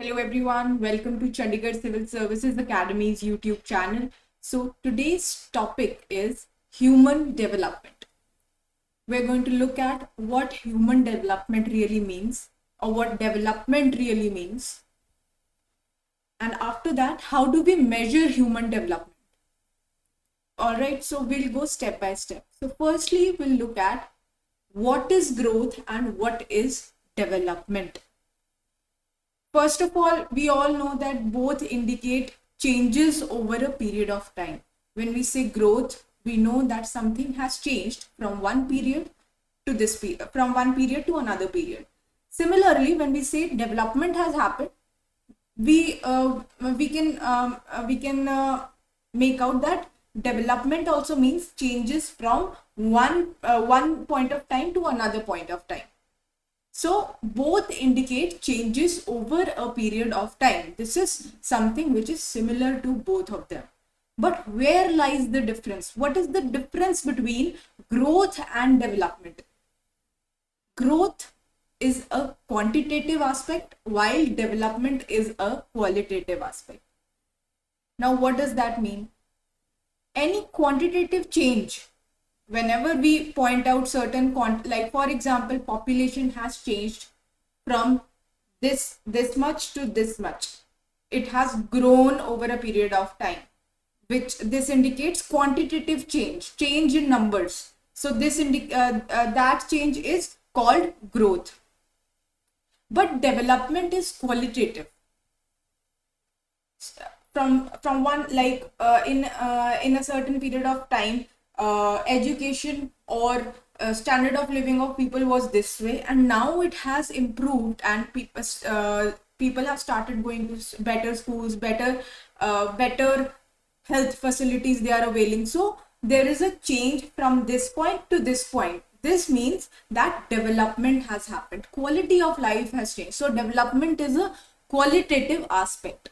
Hello everyone, welcome to Chandigarh Civil Services Academy's YouTube channel. So today's topic is human development. We're going to look at what human development really means or what development really means. And after that, how do we measure human development? Alright, so we'll go step by step. So firstly, we'll look at what is growth and what is development. First of all, we all know that both indicate changes over a period of time. When we say growth, we know that something has changed from one period to this period, from one period to another period. Similarly, when we say development has happened, we can make out that development also means changes from one point of time to another point of time. So both indicate changes over a period of time. This is something which is similar to both of them. But where lies the difference? What is the difference between growth and development? Growth is a quantitative aspect while development is a qualitative aspect. Now, what does that mean? Any quantitative change, whenever we point out certain like for example, population has changed from this much to this much. It has grown over a period of time, which this indicates quantitative change in numbers. So this that change is called growth. But development is qualitative. From one, like in a certain period of time, education or standard of living of people was this way, and now it has improved, and people have started going to better schools, better health facilities they are availing. So there is a change from this point to this point. This means that development has happened, quality of life has changed. So development is a qualitative aspect.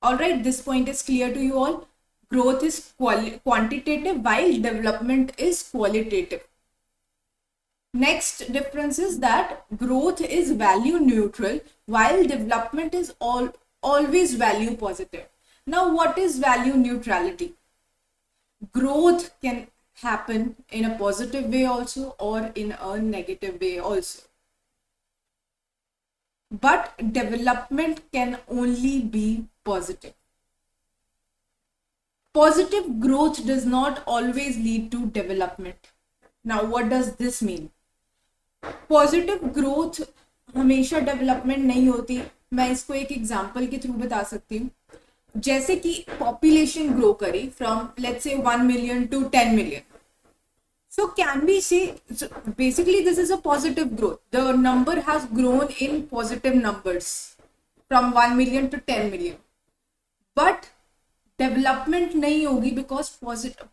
All right, this point is clear to you all. Growth is quantitative while development is qualitative. Next difference is that growth is value neutral while development is always value positive. Now, what is value neutrality? Growth can happen in a positive way also or in a negative way also. But development can only be positive. Positive growth does not always lead to development. Now, what does this mean? Positive growth हमेशा development नहीं होती. मैं इसको एक example के through बता सकती हूँ. जैसे कि पॉपुलेशन ग्रो करी from let's say 1 million to 10 million. So can we say, so basically this is a positive growth. The number has grown in positive numbers from 1 million to 10 million. But development नहीं होगी because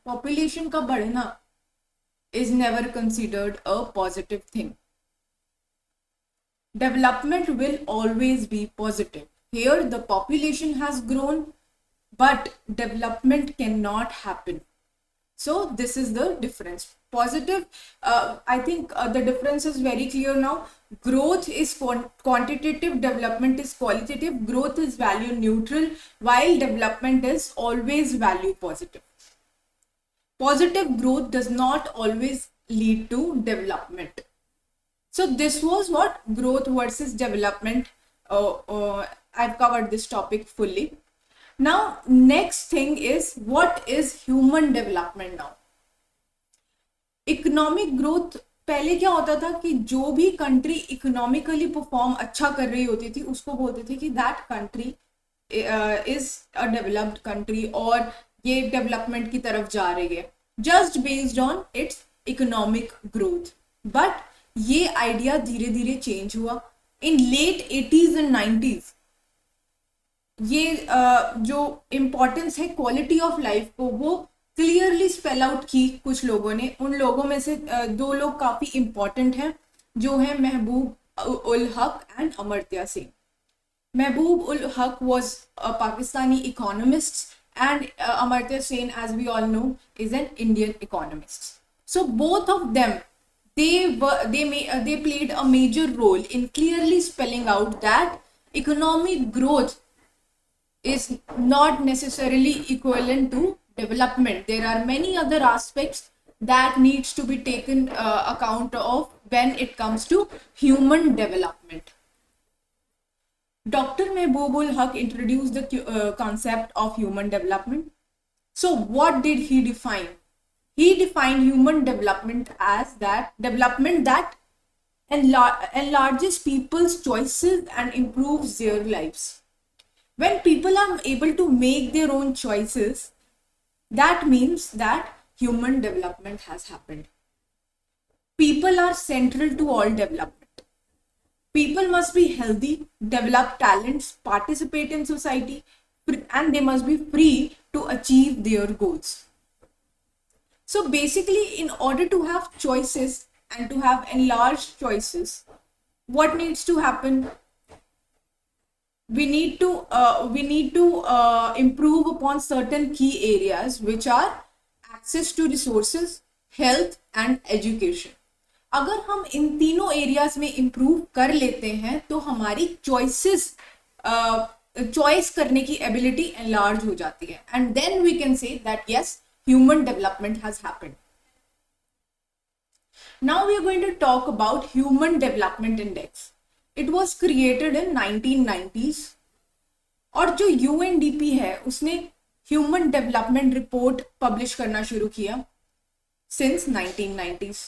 population का बढ़ना is never considered a positive thing. Development will always be positive. Here the population has grown, but development cannot happen. So this is the difference. Positive, I think the difference is very clear now. Growth is quantitative, development is qualitative. Growth is value neutral, while development is always value positive. Positive growth does not always lead to development. So this was what growth versus development. I've covered this topic fully. Now, next thing is, what is human development now? Economic growth, पहले क्या होता था कि जो भी country economically perform अच्छा कर रही होती थी उसको बोलते थे कि that country is a developed country और ये डेवलपमेंट की तरफ जा रही है, just based on it's economic growth. But ये आइडिया धीरे धीरे चेंज हुआ. इन लेट 80s and 90s ये जो इम्पोर्टेंस है क्वालिटी ऑफ लाइफ को वो क्लियरली स्पेल आउट की कुछ लोगों ने. उन लोगों में से दो लोग काफी इंपॉर्टेंट हैं, जो है महबूब ul Haq and Amartya Sen. Mehboob ul Haq was a Pakistani economist and Amartya Sen, as we all know, is an Indian economist. So both of them, they played a major role in clearly spelling out that Economic growth is not necessarily equivalent to development. There are many other aspects that needs to be taken account of when it comes to human development. Dr. Mehboob Haq introduced the concept of human development. So what did he define? He defined human development as that development that enlarges people's choices and improves their lives. When people are able to make their own choices, that means that human development has happened. People are central to all development. People must be healthy, develop talents, participate in society, and they must be free to achieve their goals. So basically, in order to have choices and to have enlarged choices, what needs to happen? We need to improve upon certain key areas, which are access to resources, health and education. अगर हम इन तीनों areas में improve कर लेते हैं तो हमारी choice करने की एबिलिटी एनलार्ज हो जाती है, and then we can say that yes, human development has happened. Now we are going to talk about human development index. It was created in 1990s और जो यूएनडीपी है उसने ह्यूमन डेवलपमेंट रिपोर्ट पब्लिश करना शुरू किया since 1990s.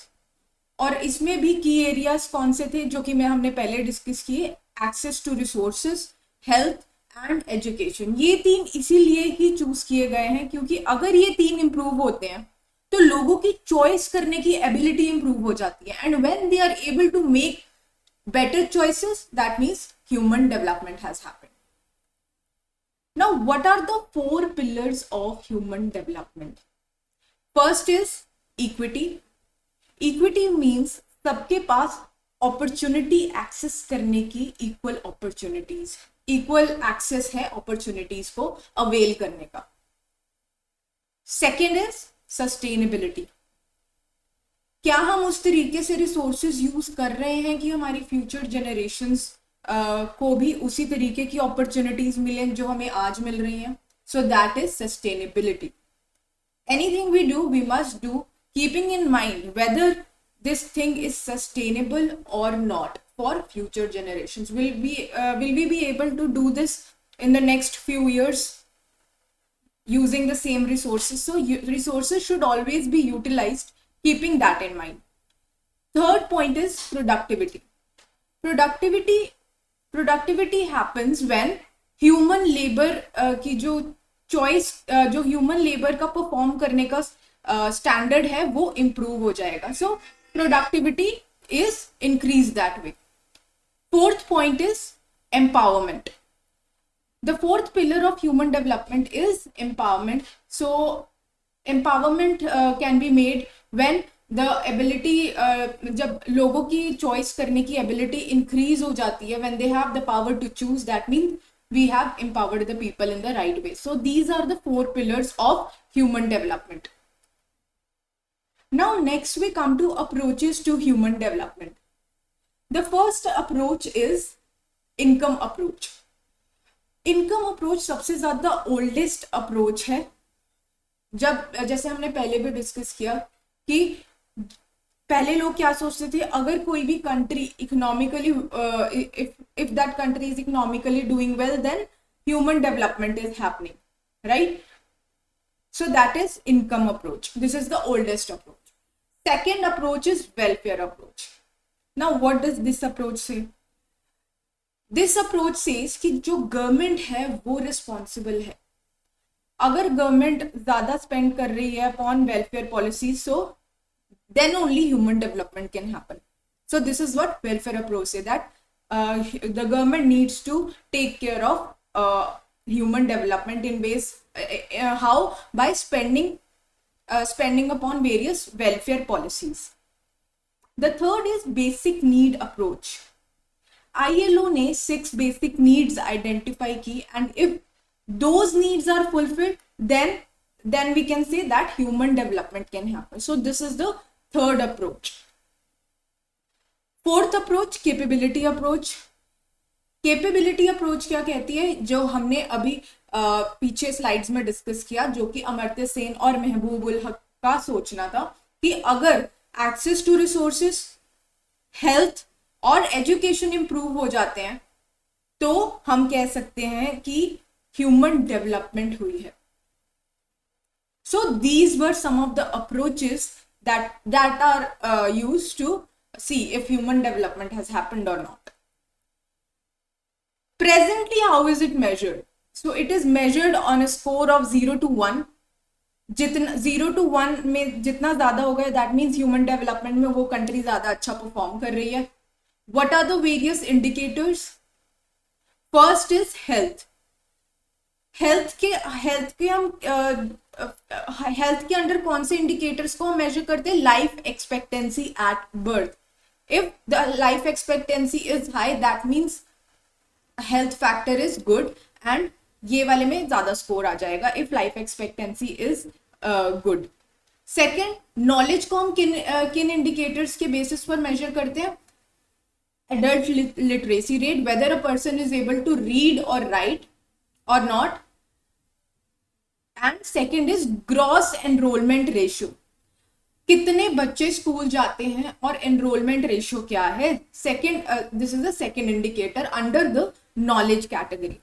और इसमें भी की एरियाज कौन से थे जो कि हमने पहले डिस्कस किए? Access to resources, health and education. ये तीन इसीलिए ही चूज किए गए हैं क्योंकि अगर ये तीन इंप्रूव होते हैं तो लोगों की चॉइस करने की एबिलिटी इंप्रूव हो जाती है, and when they are able to make better choices, that means human development has happened. Now, what are the 4 pillars of human development? First is equity. Equity means सबके पास opportunity access करने की equal opportunities, equal access है opportunities को avail करने का. Second is sustainability. क्या हम उस तरीके से रिसोर्सेज यूज कर रहे हैं कि हमारी फ्यूचर जनरेशंस को भी उसी तरीके की अपॉर्चुनिटीज मिलें जो हमें आज मिल रही हैं? So that is sustainability. Anything we do we must do keeping in mind whether this thing is sustainable और not for future generations. will we be able to do this in the next few years using the same resources? So resources should always be utilized keeping that in mind. Third point is productivity. Productivity happens when human labor की जो choice जो human labor का perform करने का standard है वो improve हो जाएगा. So productivity is increased that way. Fourth point is empowerment. The fourth pillar of human development is empowerment. So empowerment can be made when the ability जब लोगों की choice करने की ability increase हो जाती है, when they have the power to choose, that means we have empowered the people in the right way. So these are the 4 pillars of human development. Now next we come to approaches to human development. The first approach is income approach. Income approach सबसे ज़्यादा oldest approach है. जब जैसे हमने पहले भी discuss किया कि पहले लोग क्या सोचते थे, अगर कोई भी country economically if that country is economically doing well then human development is happening, right? So that is income approach. This is the oldest approach. Second approach is welfare approach. Now what does this approach say? This approach says कि जो government है वो responsible है. अगर government ज्यादा spend कर रही है upon welfare policies, so then only human development can happen. So this is what welfare approach say, that the government needs to take care of human development in ways how? By spending upon various welfare policies. The third is basic need approach. ILO ने 6 basic needs identify की, and if those needs are fulfilled, then we can say that human development can happen. So this is the third approach. Fourth approach, capability approach. Capability approach क्या कहती है, जो हमने अभी पीछे slides में discuss किया, जो कि अमर्त्य सेन और महबूब उल हक का सोचना था कि अगर एक्सेस टू रिसोर्सेस, हेल्थ और एजुकेशन इंप्रूव हो जाते हैं तो हम कह सकते हैं कि ह्यूमन डेवलपमेंट हुई है. So these were some of the approaches that are used to see if human development has happened or not. Presently, how is it measured? So it is measured on a score of 0 to 1. जितना 0 to 1 में जितना ज्यादा होगा, that means human development में वो country ज्यादा अच्छा perform कर रही है. What are the various indicators? First is health. Health के हम हेल्थ के अंडर कौन से इंडिकेटर्स को हम मेजर करते हैं? Life expectancy at birth. If the life expectancy is high, that means health factor is good, and ये वाले में ज्यादा स्कोर आ जाएगा if life expectancy is good. Second, knowledge को हम किन इंडिकेटर्स के बेसिस पर मेजर करते हैं? Adult literacy rate, whether a person is able to read और write or not. And second is gross enrollment ratio. कितने बच्चे स्कूल जाते हैं और enrollment ratio क्या है? Second, this is the second indicator under the knowledge category.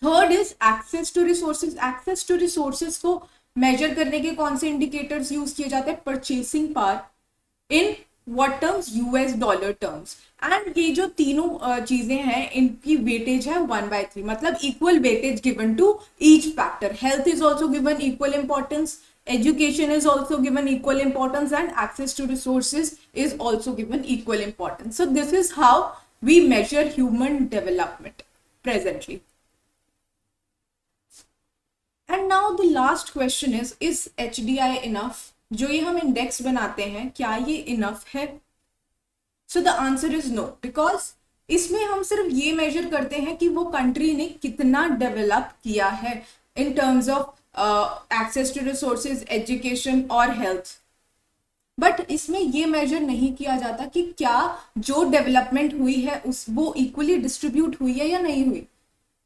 Third is access to resources. Access to resources को measure करने के कौन से indicators यूज किए जाते हैं? Purchasing power in what terms? US dollar terms. And ये जो तीनों चीजें हैं इनकी वेटेज है 1/3, मतलब equal weightage given to each factor. Health is also given equal importance, education is also given equal importance, and access to resources is also given equal importance. So this is how we measure human development presently. And now the last question is HDI enough? जो ये हम index बनाते हैं, क्या ये enough है? So the answer is no, because इसमें हम सिर्फ ये मेजर करते हैं कि वो कंट्री ने कितना डेवलप किया है in terms of access to resources, education और हेल्थ. बट इसमें ये मेजर नहीं किया जाता कि क्या जो डेवलपमेंट हुई है वो इक्वली डिस्ट्रीब्यूट हुई है या नहीं हुई.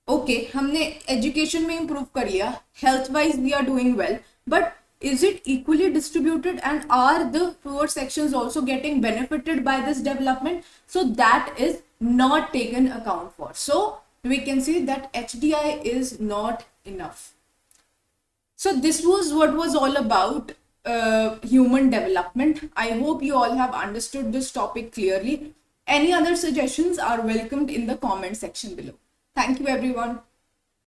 ओके, हमने एजुकेशन में इंप्रूव कर लिया, health wise we are doing well, but is it equally distributed, and are the poor sections also getting benefited by this development? So that is not taken account for. So we can say that HDI is not enough. So this was what was all about human development. I hope you all have understood this topic clearly. Any other suggestions are welcomed in the comment section below. Thank you everyone.